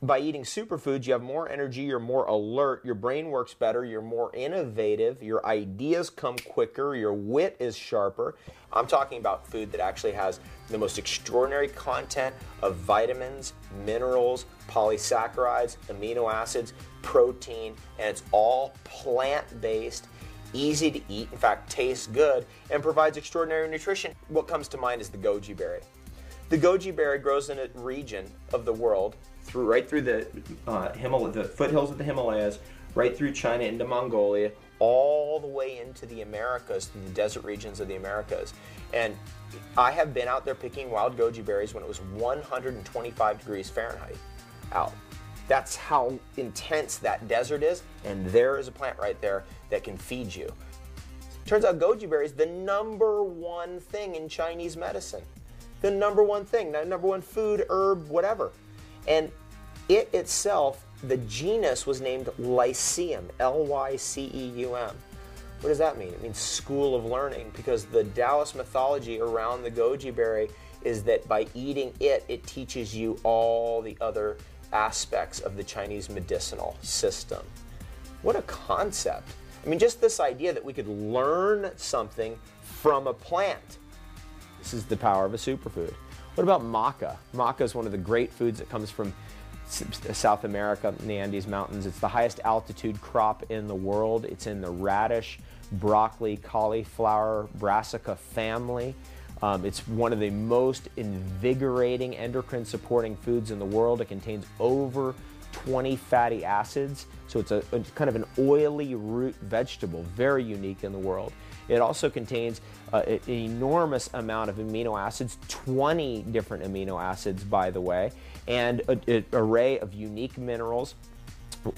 by eating superfoods, you have more energy, you're more alert, your brain works better, you're more innovative, your ideas come quicker, your wit is sharper. I'm talking about food that actually has the most extraordinary content of vitamins, minerals, polysaccharides, amino acids, protein, and it's all plant-based, easy to eat, in fact, tastes good, and provides extraordinary nutrition. What comes to mind is the goji berry. The goji berry grows in a region of the world right through the foothills of the Himalayas, right through China into Mongolia, all the way into the Americas, to the desert regions of the Americas. And I have been out there picking wild goji berries when it was 125 degrees Fahrenheit out. That's how intense that desert is, and there is a plant right there that can feed you. Turns out goji berry is the #1 thing in Chinese medicine. The #1 thing, the #1 food, herb, whatever. And it itself, the genus was named Lyceum, Lyceum. What does that mean? It means school of learning, because the Taoist mythology around the goji berry is that by eating it, it teaches you all the other aspects of the Chinese medicinal system. What a concept. I mean, just this idea that we could learn something from a plant. This is the power of a superfood. What about maca? Maca is one of the great foods that comes from South America in the Andes Mountains. It's the highest altitude crop in the world. It's in the radish, broccoli, cauliflower, brassica family. It's one of the most invigorating endocrine supporting foods in the world. It contains over 20 fatty acids, so it's a kind of an oily root vegetable, very unique in the world. It also contains an enormous amount of amino acids, 20 different amino acids, by the way, and an array of unique minerals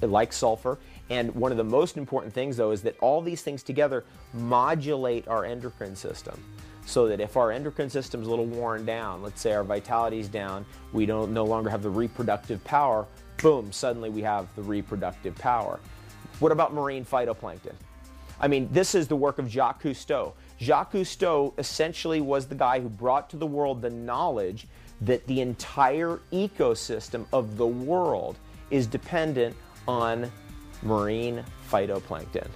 like sulfur. And one of the most important things, though, is that all these things together modulate our endocrine system. So that if our endocrine system is a little worn down, let's say our vitality is down, we don't no longer have the reproductive power, boom, suddenly we have the reproductive power. What about marine phytoplankton? I mean, this is the work of Jacques Cousteau. Jacques Cousteau essentially was the guy who brought to the world the knowledge that the entire ecosystem of the world is dependent on marine phytoplankton.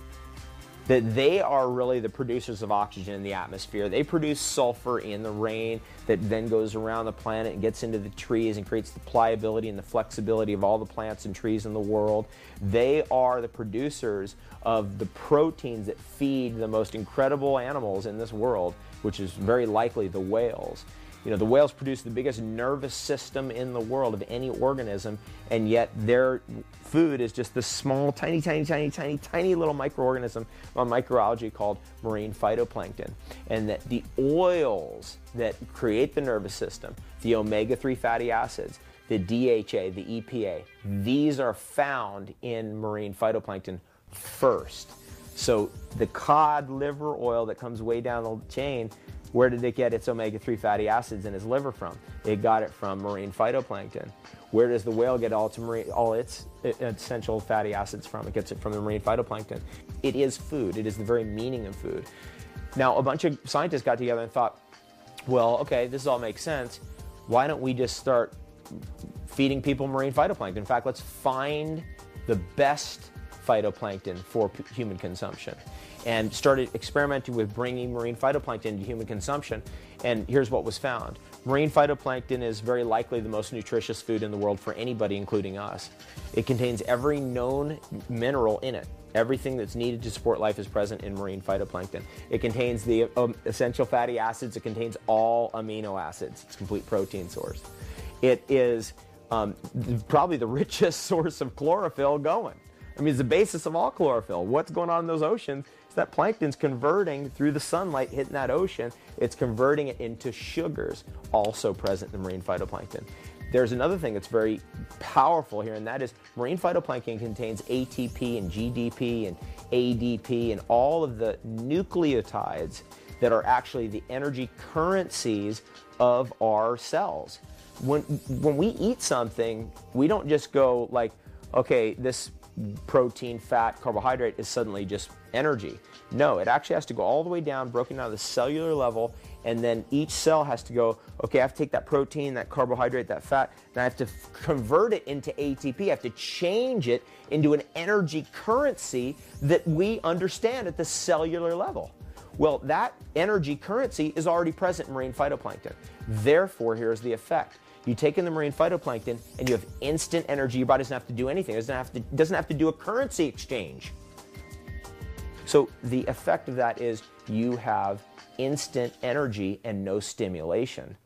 That they are really the producers of oxygen in the atmosphere. They produce sulfur in the rain that then goes around the planet and gets into the trees and creates the pliability and the flexibility of all the plants and trees in the world. They are the producers of the proteins that feed the most incredible animals in this world, which is very likely the whales. You know, the whales produce the biggest nervous system in the world of any organism, and yet their food is just this small, tiny little microorganism, a microalgae called marine phytoplankton. And that the oils that create the nervous system, the omega-3 fatty acids, the DHA, the EPA, these are found in marine phytoplankton first. So the cod liver oil that comes way down the chain, where did it get its omega-3 fatty acids in its liver from? It got it from marine phytoplankton. Where does the whale get all its essential fatty acids from? It gets it from the marine phytoplankton. It is food. It is the very meaning of food. Now, a bunch of scientists got together and thought, well, okay, this all makes sense. Why don't we just start feeding people marine phytoplankton? In fact, let's find the best phytoplankton for human consumption. And started experimenting with bringing marine phytoplankton into human consumption. And here's what was found. Marine phytoplankton is very likely the most nutritious food in the world for anybody, including us. It contains every known mineral in it. Everything that's needed to support life is present in marine phytoplankton. It contains the essential fatty acids. It contains all amino acids. It's a complete protein source. It is probably the richest source of chlorophyll going. I mean, it's the basis of all chlorophyll. What's going on in those oceans is that plankton's converting through the sunlight hitting that ocean. It's converting it into sugars, also present in the marine phytoplankton. There's another thing that's very powerful here, and that is marine phytoplankton contains ATP and GDP and ADP and all of the nucleotides that are actually the energy currencies of our cells. When we eat something, we don't just go like, okay, this protein, fat, carbohydrate is suddenly just energy. No, it actually has to go all the way down, broken down to the cellular level, and then each cell has to go, okay, I have to take that protein, that carbohydrate, that fat, and I have to convert it into ATP. I have to change it into an energy currency that we understand at the cellular level. Well, that energy currency is already present in marine phytoplankton. Therefore, here's the effect. You take in the marine phytoplankton and you have instant energy. Your body doesn't have to do anything. It doesn't have to do a currency exchange. So the effect of that is you have instant energy and no stimulation.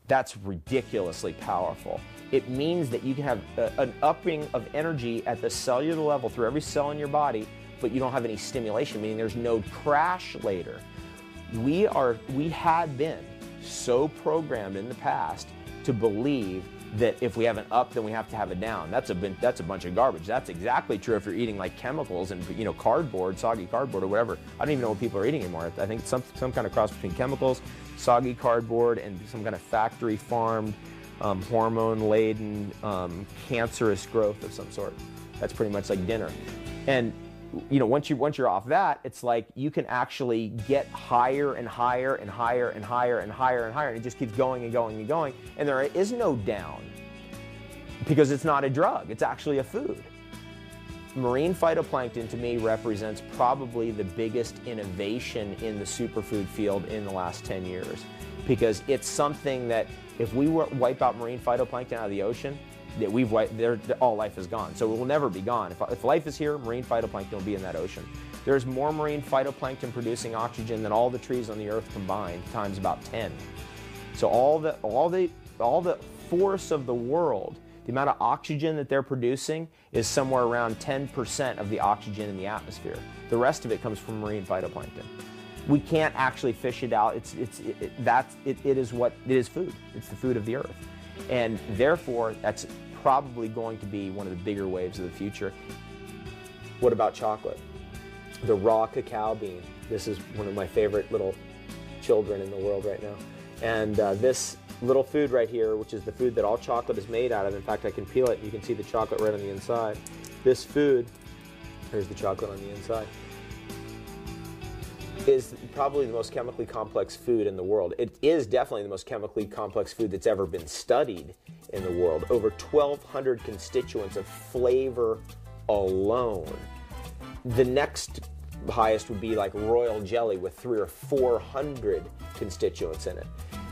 That's ridiculously powerful. It means that you can have an upping of energy at the cellular level through every cell in your body, but you don't have any stimulation, meaning there's no crash later. We had been so programmed in the past to believe that if we have an up, then we have to have a down. That's a bunch of garbage. That's exactly true if you're eating like chemicals and cardboard, soggy cardboard or whatever. I don't even know what people are eating anymore. I think it's some kind of cross between chemicals, soggy cardboard, and some kind of factory farmed, hormone-laden, cancerous growth of some sort. That's pretty much like dinner. And once you're off that, it's like you can actually get higher and higher and higher and higher and higher and higher, and it just keeps going and going and going, and there is no down because it's not a drug, it's actually a food. Marine phytoplankton to me represents probably the biggest innovation in the superfood field in the last 10 years, because it's something that if we wipe out marine phytoplankton out of the ocean, that all life is gone. So it will never be gone. If life is here, marine phytoplankton will be in that ocean. There's more marine phytoplankton producing oxygen than all the trees on the earth combined, times about 10. So all the force of the world, the amount of oxygen that they're producing is somewhere around 10% of the oxygen in the atmosphere. The rest of it comes from marine phytoplankton. We can't actually fish it out. It is food. It's the food of the earth. And therefore, that's probably going to be one of the bigger waves of the future. What about chocolate? The raw cacao bean. This is one of my favorite little children in the world right now. And this little food right here, which is the food that all chocolate is made out of. In fact, I can peel it. You can see the chocolate right on the inside. This food, here's the chocolate on the inside, is probably the most chemically complex food in the world. It is definitely the most chemically complex food that's ever been studied in the world. Over 1,200 constituents of flavor alone. The next highest would be like royal jelly with 300 or 400 constituents in it.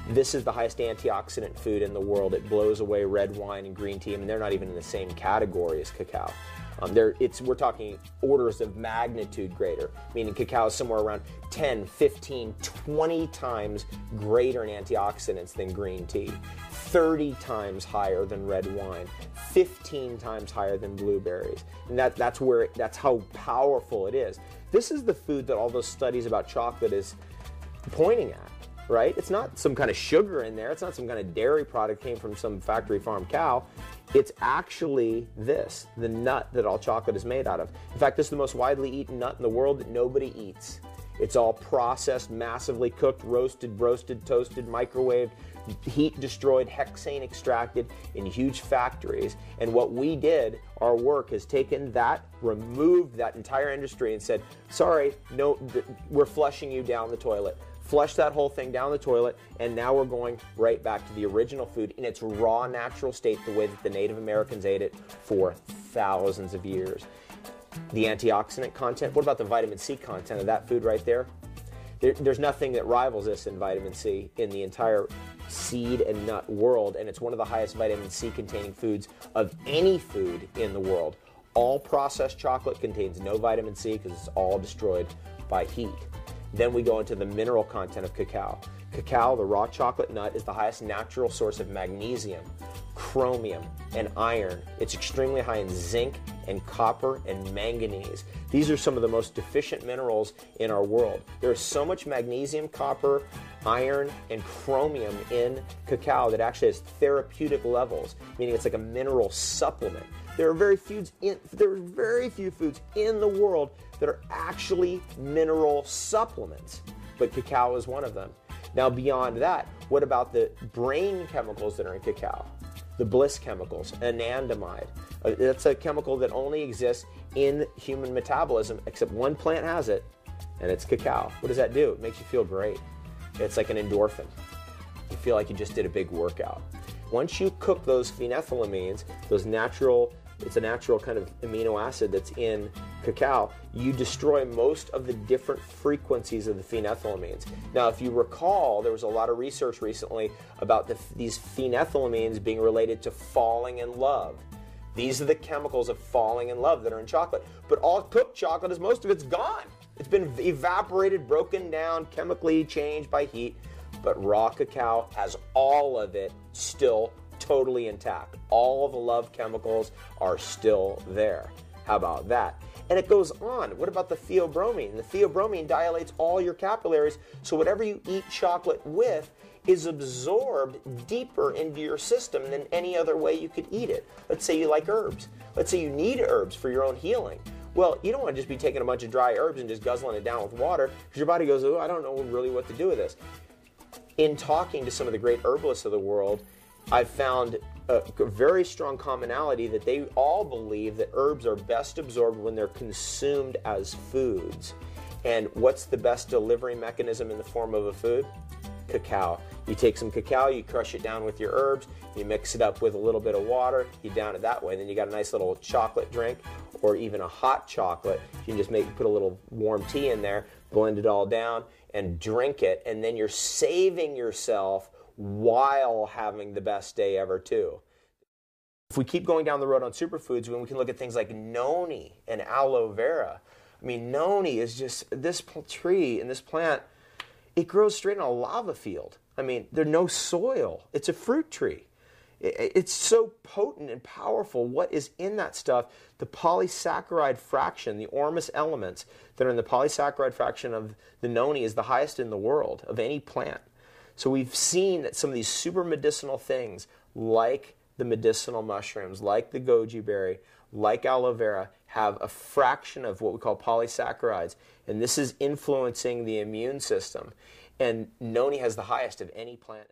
This is the highest antioxidant food in the world. It blows away red wine and green tea. I mean, they're not even in the same category as cacao. We're talking orders of magnitude greater, meaning cacao is somewhere around 10, 15, 20 times greater in antioxidants than green tea, 30 times higher than red wine, 15 times higher than blueberries. And that's how powerful it is. This is the food that all those studies about chocolate is pointing at, right? It's not some kind of sugar in there. It's not some kind of dairy product came from some factory farm cow. It's actually the nut that all chocolate is made out of. In fact, this is the most widely eaten nut in the world that nobody eats. It's all processed, massively cooked, roasted, toasted, microwaved, heat destroyed, hexane extracted in huge factories. And what we did, our work has taken that, removed that entire industry and said, sorry, no, we're flushing you down the toilet. Flush that whole thing down the toilet, and now we're going right back to the original food in its raw, natural state, the way that the Native Americans ate it for thousands of years. The antioxidant content, what about the vitamin C content of that food right there? There's nothing that rivals this in vitamin C in the entire seed and nut world, and it's one of the highest vitamin C containing foods of any food in the world. All processed chocolate contains no vitamin C because it's all destroyed by heat. Then we go into the mineral content of cacao. Cacao, the raw chocolate nut, is the highest natural source of magnesium, chromium, and iron. It's extremely high in zinc and copper and manganese. These are some of the most deficient minerals in our world. There is so much magnesium, copper, iron, and chromium in cacao that actually has therapeutic levels, meaning it's like a mineral supplement. There are very few foods in the world that are actually mineral supplements, but cacao is one of them. Now, beyond that, what about the brain chemicals that are in cacao? The bliss chemicals, anandamide. That's a chemical that only exists in human metabolism, except one plant has it, and it's cacao. What does that do? It makes you feel great. It's like an endorphin. You feel like you just did a big workout. Once you cook those phenethylamines, it's a natural kind of amino acid that's in cacao, you destroy most of the different frequencies of the phenethylamines. Now, if you recall, there was a lot of research recently about these phenethylamines being related to falling in love. These are the chemicals of falling in love that are in chocolate. But all cooked chocolate is most of it's gone. It's been evaporated, broken down, chemically changed by heat. But raw cacao has all of it still totally intact. All of the love chemicals are still there. How about that? And it goes on. What about the theobromine? The theobromine dilates all your capillaries, so whatever you eat chocolate with is absorbed deeper into your system than any other way you could eat it. Let's say you like herbs. Let's say you need herbs for your own healing. Well, you don't want to just be taking a bunch of dry herbs and just guzzling it down with water, because your body goes, oh, I don't know really what to do with this. In talking to some of the great herbalists of the world, I've found a very strong commonality that they all believe that herbs are best absorbed when they're consumed as foods. And what's the best delivery mechanism in the form of a food? Cacao. You take some cacao, you crush it down with your herbs, you mix it up with a little bit of water, you down it that way, and then you got a nice little chocolate drink, or even a hot chocolate. You can just put a little warm tea in there, blend it all down, and drink it, and then you're saving yourself while having the best day ever too. If we keep going down the road on superfoods, when we can look at things like noni and aloe vera. I mean, noni is just this tree and this plant, it grows straight in a lava field. I mean, there's no soil. It's a fruit tree. It's so potent and powerful what is in that stuff. The polysaccharide fraction, the ormus elements that are in the polysaccharide fraction of the noni is the highest in the world of any plant. So we've seen that some of these super medicinal things, like the medicinal mushrooms, like the goji berry, like aloe vera, have a fraction of what we call polysaccharides. And this is influencing the immune system. And noni has the highest of any plant.